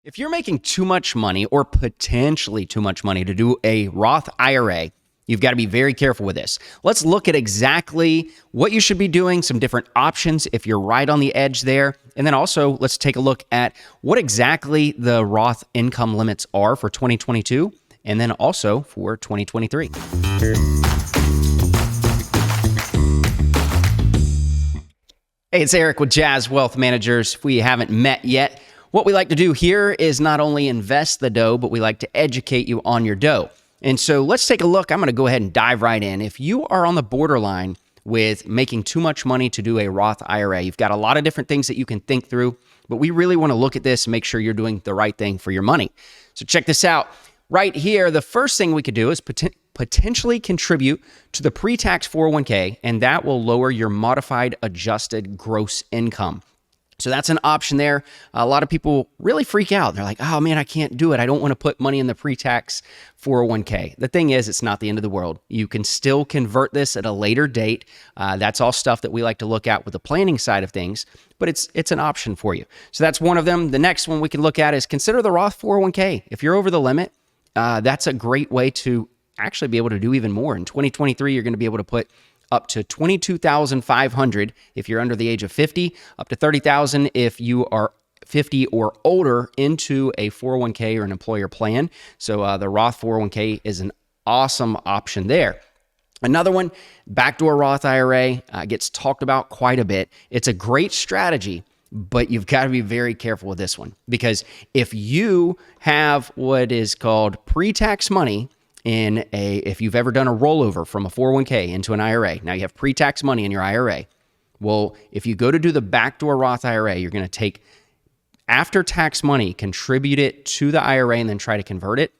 If you're making too much money or potentially too much money to do a Roth IRA, you've got to be very careful with this. Let's look at exactly what you should be doing, some different options if you're right on the edge there. And then also, let's take a look at what exactly the Roth income limits are for 2022 and then also for 2023. Hey, it's Eric with Jazz Wealth Managers. If we haven't met yet, what we like to do here is not only invest the dough, but we like to educate you on your dough. And so let's take a look. I'm going to go ahead and dive right in. If you are on the borderline with making too much money to do a Roth IRA, you've got a lot of different things that you can think through, but we really want to look at this and make sure you're doing the right thing for your money. So check this out. Right here, the first thing we could do is potentially contribute to the Pretax 401k, and that will lower your modified adjusted gross income. So that's an option there. A lot of people really freak out. They're like, oh man, I can't do it. I don't want to put money in the Pretax 401k. The thing is, it's not the end of the world. You can still convert this at a later date. That's all stuff that we like to look at with the planning side of things, but it's an option for you. So that's one of them. The next one we can look at is consider the Roth 401k. If you're over the limit, that's a great way to actually be able to do even more. In 2023, you're going to be able to put up to $22,500 if you're under the age of 50, up to $30,000 if you are 50 or older into a 401k or an employer plan. So the Roth 401k is an awesome option there. Another one, backdoor Roth IRA, gets talked about quite a bit. It's a great strategy, but you've got to be very careful with this one, because if you have what is called pre-tax money if you've ever done a rollover from a 401k into an IRA, now you have pre-tax money in your IRA. Well, if you go to do the backdoor Roth IRA, you're going to take after-tax money, contribute it to the IRA, and then try to convert it.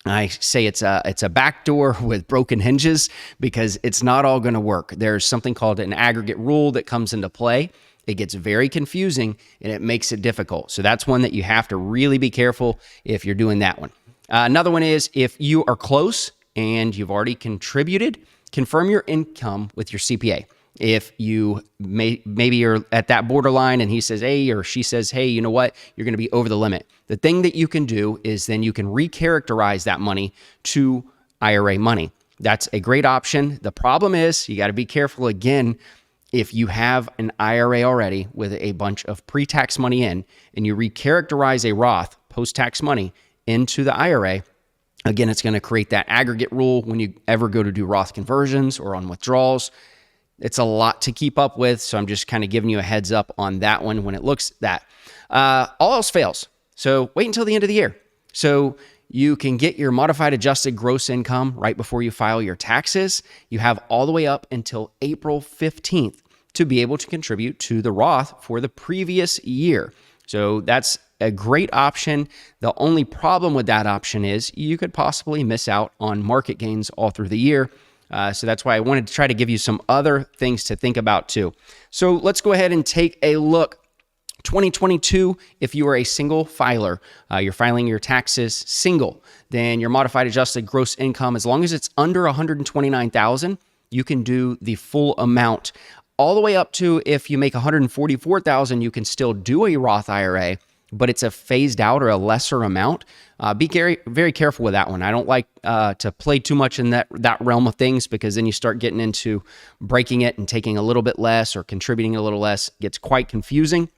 I say it's a backdoor with broken hinges, because it's not all going to work. There's something called an aggregate rule that comes into play. It gets very confusing and it makes it difficult. So that's one that you have to really be careful if you're doing that one. Another one is if you are close and you've already contributed, confirm your income with your CPA. If you maybe you're at that borderline and he says, hey, or she says, hey, you know what, you're going to be over the limit. The thing that you can do is then you can recharacterize that money to IRA money. That's a great option. The problem is you got to be careful again. If you have an IRA already with a bunch of pre-tax money in and you recharacterize a Roth post-tax money into the IRA, again, it's going to create that aggregate rule when you ever go to do Roth conversions or on withdrawals. It's a lot to keep up with, so I'm just kind of giving you a heads up on that one when it looks that. All else fails, so wait until the end of the year. So you can get your modified adjusted gross income right before you file your taxes. You have all the way up until April 15th to be able to contribute to the Roth for the previous year. So that's a great option. The only problem with that option is you could possibly miss out on market gains all through the year. So that's why I wanted to try to give you some other things to think about too. So let's go ahead and take a look. 2022, if you are a single filer, you're filing your taxes single, then your modified adjusted gross income, as long as it's under $129,000, you can do the full amount. All the way up to if you make $144,000, you can still do a Roth IRA, but it's a phased out or a lesser amount. Be very, very careful with that one. I don't like to play too much in that realm of things, because then you start getting into breaking it and taking a little bit less or contributing a little less. It gets quite confusing.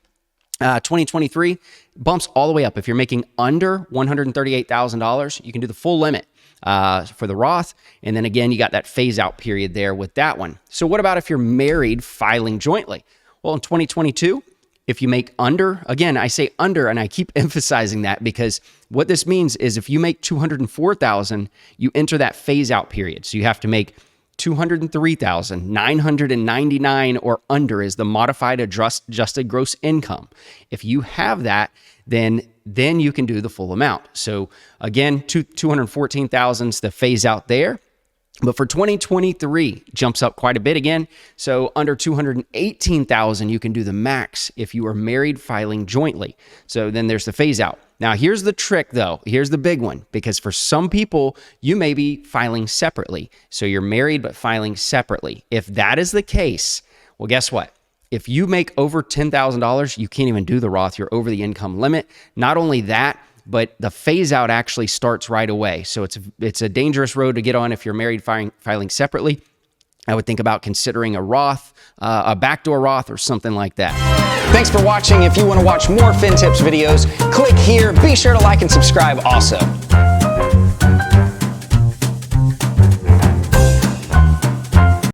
2023 bumps all the way up. If you're making under $138,000, you can do the full limit for the Roth. And then again, you got that phase out period there with that one. So what about if you're married filing jointly? Well, in 2022, if you make under, again, I say under, and I keep emphasizing that because what this means is if you make $204,000, you enter that phase out period. So you have to make $203,999 or under is the modified adjusted gross income. If you have that, then you can do the full amount. So again, $214,000 is the phase out there. But for 2023, jumps up quite a bit again. So under $218,000, you can do the max if you are married filing jointly. So then there's the phase out. Now, here's the trick though. Here's the big one, because for some people, you may be filing separately. So you're married, but filing separately. If that is the case, well, guess what? If you make over $10,000, you can't even do the Roth. You're over the income limit. Not only that, but the phase out actually starts right away. So it's a dangerous road to get on if you're married filing separately. I would think about considering a Roth, a backdoor Roth or something like that. Thanks for watching. If you want to watch more FinTips videos, click here. Be sure to like and subscribe also.